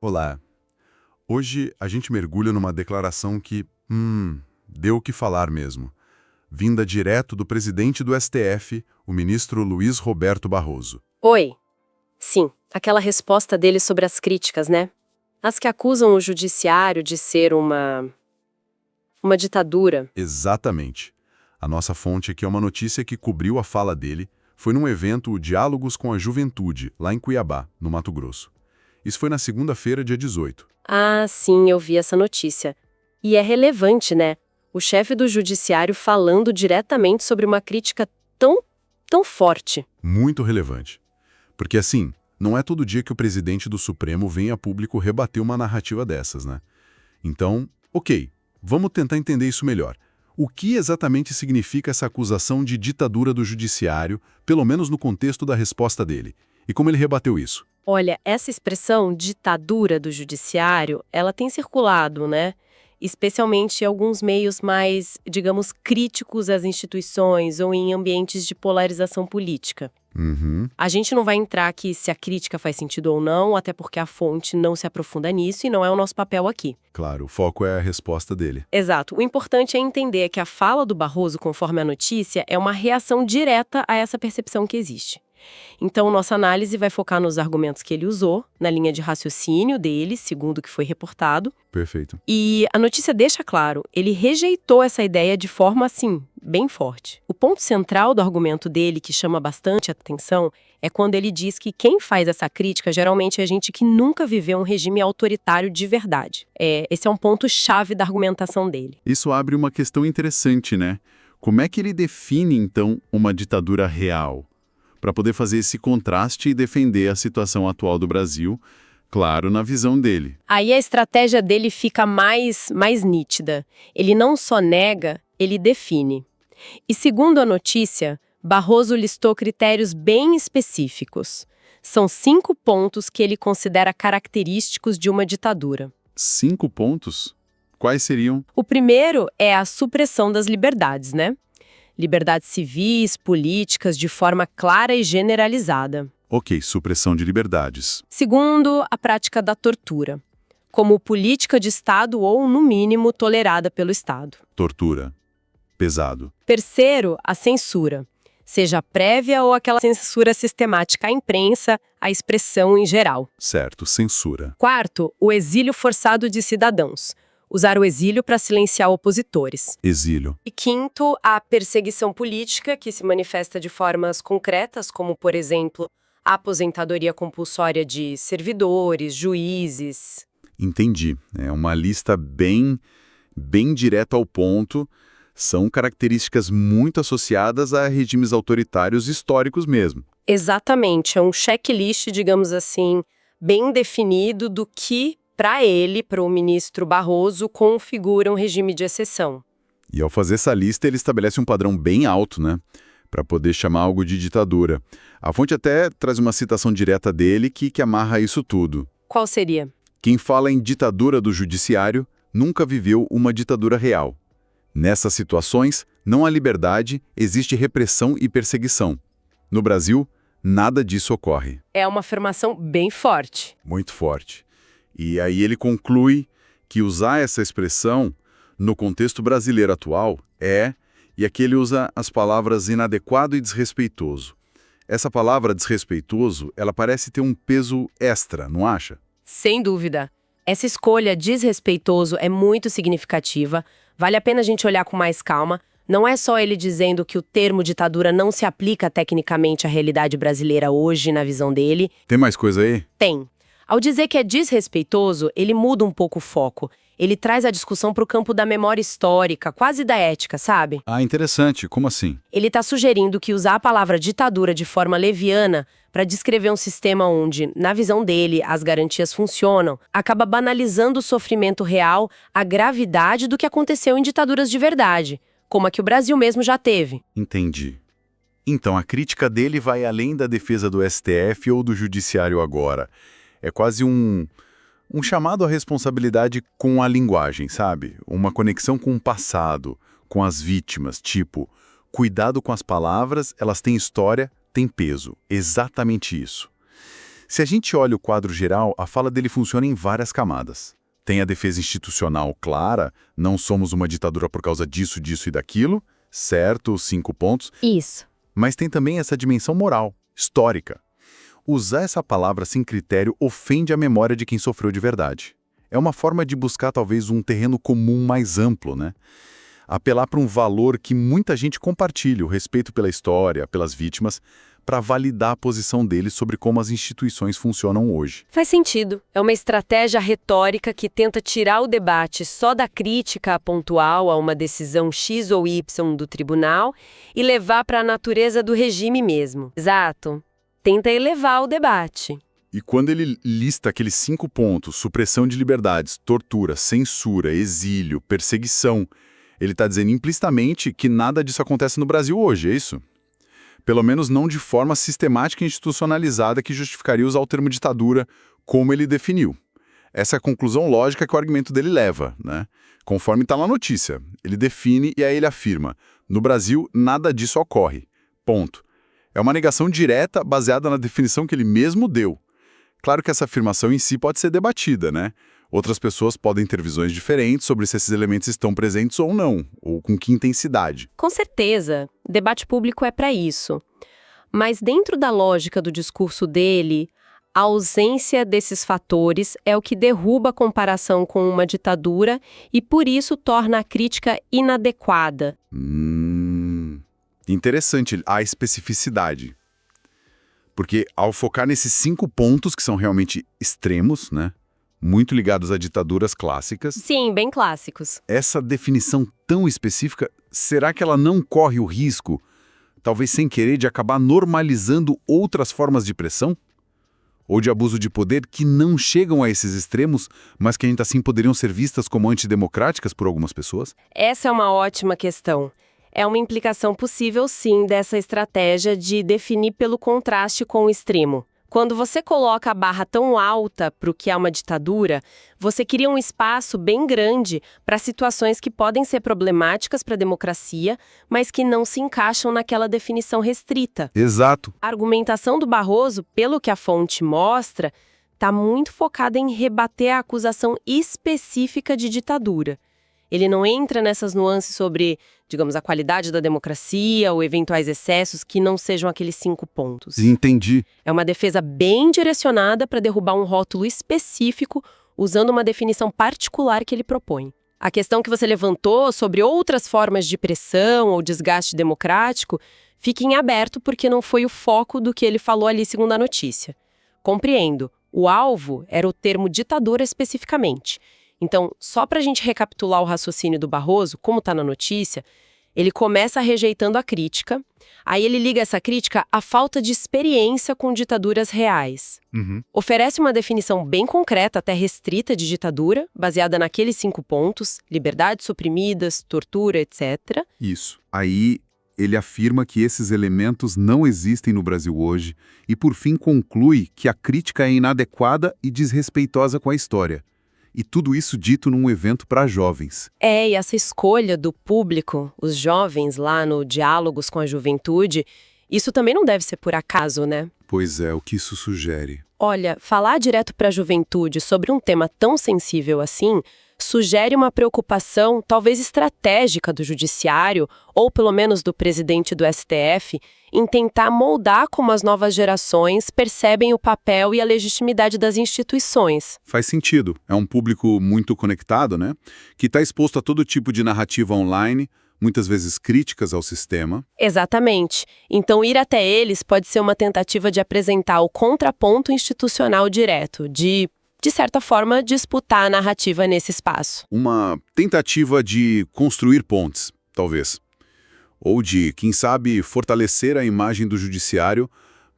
Olá. Hoje a gente mergulha numa declaração que, deu o que falar mesmo. Vinda direto do presidente do STF, o ministro Luiz Roberto Barroso. Oi. Sim, aquela resposta dele sobre as críticas, né? As que acusam o judiciário de ser uma ditadura. Exatamente. A nossa fonte aqui é uma notícia que cobriu a fala dele. Foi num evento, o Diálogos com a Juventude, lá em Cuiabá, no Mato Grosso. Isso foi na segunda-feira, dia 18. Ah, sim, eu vi essa notícia. E é relevante, né? O chefe do judiciário falando diretamente sobre uma crítica tão forte. Muito relevante. Porque assim, não é todo dia que o presidente do Supremo vem a público rebater uma narrativa dessas, né? Então, ok, vamos tentar entender isso melhor. O que exatamente significa essa acusação de ditadura do judiciário, pelo menos no contexto da resposta dele? E como ele rebateu isso? Olha, essa expressão ditadura do judiciário, ela tem circulado, né? Especialmente em alguns meios mais, digamos, críticos às instituições ou em ambientes de polarização política. Uhum, A gente não vai entrar aqui se a crítica faz sentido ou não, até porque a fonte não se aprofunda nisso e não é o nosso papel aqui. claro, o foco é a resposta dele. Exato. O importante é entender que a fala do Barroso, conforme a notícia, é uma reação direta a essa percepção que existe. Então, nossa análise vai focar nos argumentos que ele usou, na linha de raciocínio dele, segundo o que foi reportado. Perfeito. E a notícia deixa claro, ele rejeitou essa ideia de forma, assim, bem forte. O ponto central do argumento dele, que chama bastante atenção, é quando ele diz que quem faz essa crítica geralmente é gente que nunca viveu um regime autoritário de verdade. Esse é um ponto-chave da argumentação dele. Isso abre uma questão interessante, né? Como é que ele define, então, uma ditadura real? Para poder fazer esse contraste e defender a situação atual do Brasil, claro, na visão dele. Aí a estratégia dele fica mais nítida. Ele não só nega, ele define. E segundo a notícia, Barroso listou critérios bem específicos. São 5 pontos que ele considera característicos de uma ditadura. 5 pontos? Quais seriam? O primeiro é a supressão das liberdades, né? Liberdades civis, políticas, de forma clara e generalizada. Ok, supressão de liberdades. Segundo, a prática da tortura, como política de Estado ou, no mínimo, tolerada pelo Estado. Tortura. Pesado. Terceiro, a censura, seja prévia ou aquela censura sistemática à imprensa, à expressão em geral. Certo, censura. Quarto, o exílio forçado de cidadãos, usar o exílio para silenciar opositores. Exílio. E quinto, a perseguição política, que se manifesta de formas concretas, como, por exemplo, a aposentadoria compulsória de servidores, juízes. Entendi. É uma lista bem direta ao ponto. São características muito associadas a regimes autoritários históricos mesmo. Exatamente, é um checklist, digamos assim, bem definido do que, para ele, para o ministro Barroso, configura um regime de exceção. E ao fazer essa lista, ele estabelece um padrão bem alto, né? Para poder chamar algo de ditadura. A fonte até traz uma citação direta dele que amarra isso tudo. Qual seria? Quem fala em ditadura do judiciário nunca viveu uma ditadura real. Nessas situações, não há liberdade, existe repressão e perseguição. No Brasil, nada disso ocorre. É uma afirmação bem forte. Muito forte. E aí ele conclui que usar essa expressão no contexto brasileiro atual e aqui ele usa as palavras inadequado e desrespeitoso. Essa palavra desrespeitoso, ela parece ter um peso extra, não acha? Sem dúvida. Essa escolha desrespeitoso é muito significativa, vale a pena a gente olhar com mais calma. Não é só ele dizendo que o termo ditadura não se aplica tecnicamente à realidade brasileira hoje, na visão dele. Tem mais coisa aí? Tem. Ao dizer que é desrespeitoso, ele muda um pouco o foco. Ele traz a discussão para o campo da memória histórica, quase da ética, sabe? Ah, interessante. Como assim? Ele está sugerindo que usar a palavra ditadura de forma leviana para descrever um sistema onde, na visão dele, as garantias funcionam, acaba banalizando o sofrimento real, a gravidade do que aconteceu em ditaduras de verdade, como a que o Brasil mesmo já teve. Entendi. Então, a crítica dele vai além da defesa do STF ou do Judiciário agora. É quase um chamado à responsabilidade com a linguagem, sabe? Uma conexão com o passado, com as vítimas, tipo, cuidado com as palavras, elas têm história, têm peso. Exatamente isso. Se a gente olha o quadro geral, a fala dele funciona em várias camadas. Tem a defesa institucional clara, não somos uma ditadura por causa disso, disso e daquilo, certo, 5 pontos. Isso. Mas tem também essa dimensão moral, histórica. Usar essa palavra sem critério ofende a memória de quem sofreu de verdade. É uma forma de buscar talvez um terreno comum mais amplo, né? Apelar para um valor que muita gente compartilha, o respeito pela história, pelas vítimas, para validar a posição deles sobre como as instituições funcionam hoje. Faz sentido. É uma estratégia retórica que tenta tirar o debate só da crítica pontual a uma decisão X ou Y do tribunal e levar para a natureza do regime mesmo. Exato. Tenta elevar o debate. E quando ele lista aqueles 5 pontos, supressão de liberdades, tortura, censura, exílio, perseguição, ele está dizendo implicitamente que nada disso acontece no Brasil hoje, é isso? Pelo menos não de forma sistemática e institucionalizada que justificaria usar o termo ditadura como ele definiu. Essa é a conclusão lógica que o argumento dele leva, né? Conforme está na notícia. Ele define e aí ele afirma: no Brasil, nada disso ocorre. Ponto. É uma negação direta baseada na definição que ele mesmo deu. Claro que essa afirmação em si pode ser debatida, né? Outras pessoas podem ter visões diferentes sobre se esses elementos estão presentes ou não, ou com que intensidade. Com certeza, debate público é para isso. Mas dentro da lógica do discurso dele, a ausência desses fatores é o que derruba a comparação com uma ditadura e por isso torna a crítica inadequada. Interessante a especificidade. Porque ao focar nesses 5 pontos que são realmente extremos, né? Muito ligados a ditaduras clássicas. Sim, bem clássicos. Essa definição tão específica, será que ela não corre o risco, talvez sem querer, de acabar normalizando outras formas de pressão? Ou de abuso de poder que não chegam a esses extremos, mas que ainda assim poderiam ser vistas como antidemocráticas por algumas pessoas? Essa é uma ótima questão. É uma implicação possível, sim, dessa estratégia de definir pelo contraste com o extremo. Quando você coloca a barra tão alta para o que é uma ditadura, você cria um espaço bem grande para situações que podem ser problemáticas para a democracia, mas que não se encaixam naquela definição restrita. Exato. A argumentação do Barroso, pelo que a fonte mostra, está muito focada em rebater a acusação específica de ditadura. Ele não entra nessas nuances sobre, digamos, a qualidade da democracia ou eventuais excessos que não sejam aqueles 5 pontos. Entendi. É uma defesa bem direcionada para derrubar um rótulo específico, usando uma definição particular que ele propõe. A questão que você levantou sobre outras formas de pressão ou desgaste democrático fica em aberto porque não foi o foco do que ele falou ali, segundo a notícia. Compreendo, o alvo era o termo ditadura especificamente. Então, só para a gente recapitular o raciocínio do Barroso, como está na notícia, ele começa rejeitando a crítica, aí ele liga essa crítica à falta de experiência com ditaduras reais. Oferece uma definição bem concreta, até restrita, de ditadura, baseada naqueles 5 pontos, liberdades suprimidas, tortura, etc. Isso. Aí ele afirma que esses elementos não existem no Brasil hoje e, por fim, conclui que a crítica é inadequada e desrespeitosa com a história. E tudo isso dito num evento para jovens. E essa escolha do público, os jovens lá no Diálogos com a Juventude, isso também não deve ser por acaso, né? Pois é, o que isso sugere? Olha, falar direto para a juventude sobre um tema tão sensível assim sugere uma preocupação talvez estratégica do judiciário, ou pelo menos do presidente do STF, em tentar moldar como as novas gerações percebem o papel e a legitimidade das instituições. Faz sentido. É um público muito conectado, né? Que está exposto a todo tipo de narrativa online, muitas vezes críticas ao sistema. Exatamente. Então, ir até eles pode ser uma tentativa de apresentar o contraponto institucional direto, de certa forma, disputar a narrativa nesse espaço. Uma tentativa de construir pontes, talvez. Ou de, quem sabe, fortalecer a imagem do judiciário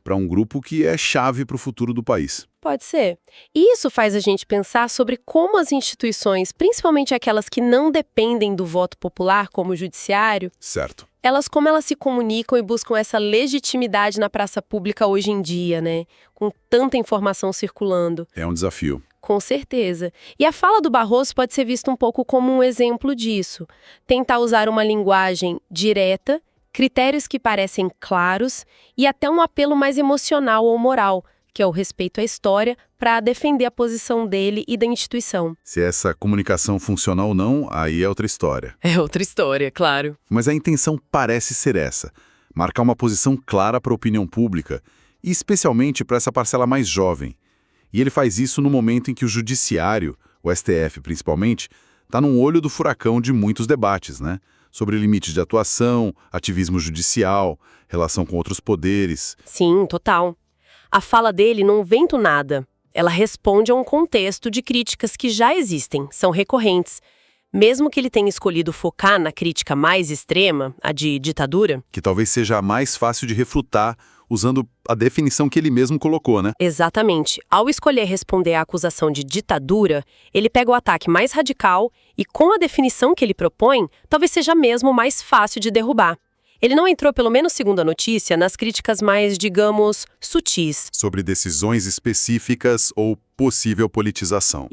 para um grupo que é chave para o futuro do país. Pode ser. E isso faz a gente pensar sobre como as instituições, principalmente aquelas que não dependem do voto popular, como o judiciário, Certo. como elas se comunicam e buscam essa legitimidade na praça pública hoje em dia, né? Com tanta informação circulando. É um desafio. Com certeza. E a fala do Barroso pode ser vista um pouco como um exemplo disso. Tentar usar uma linguagem direta, critérios que parecem claros e até um apelo mais emocional ou moral, que é o respeito à história, para defender a posição dele e da instituição. Se essa comunicação funciona ou não, aí é outra história. É outra história, claro. Mas a intenção parece ser essa: marcar uma posição clara para a opinião pública, e especialmente para essa parcela mais jovem. E ele faz isso no momento em que o judiciário, o STF principalmente, está num olho do furacão de muitos debates, né? Sobre limites de atuação, ativismo judicial, relação com outros poderes. Sim, total. A fala dele não vem do nada. Ela responde a um contexto de críticas que já existem, são recorrentes. Mesmo que ele tenha escolhido focar na crítica mais extrema, a de ditadura. Que talvez seja a mais fácil de refutar, usando a definição que ele mesmo colocou, né? Exatamente. Ao escolher responder à acusação de ditadura, ele pega o ataque mais radical e, com a definição que ele propõe, talvez seja mesmo mais fácil de derrubar. Ele não entrou, pelo menos segundo a notícia, nas críticas mais, digamos, sutis. Sobre decisões específicas ou possível politização.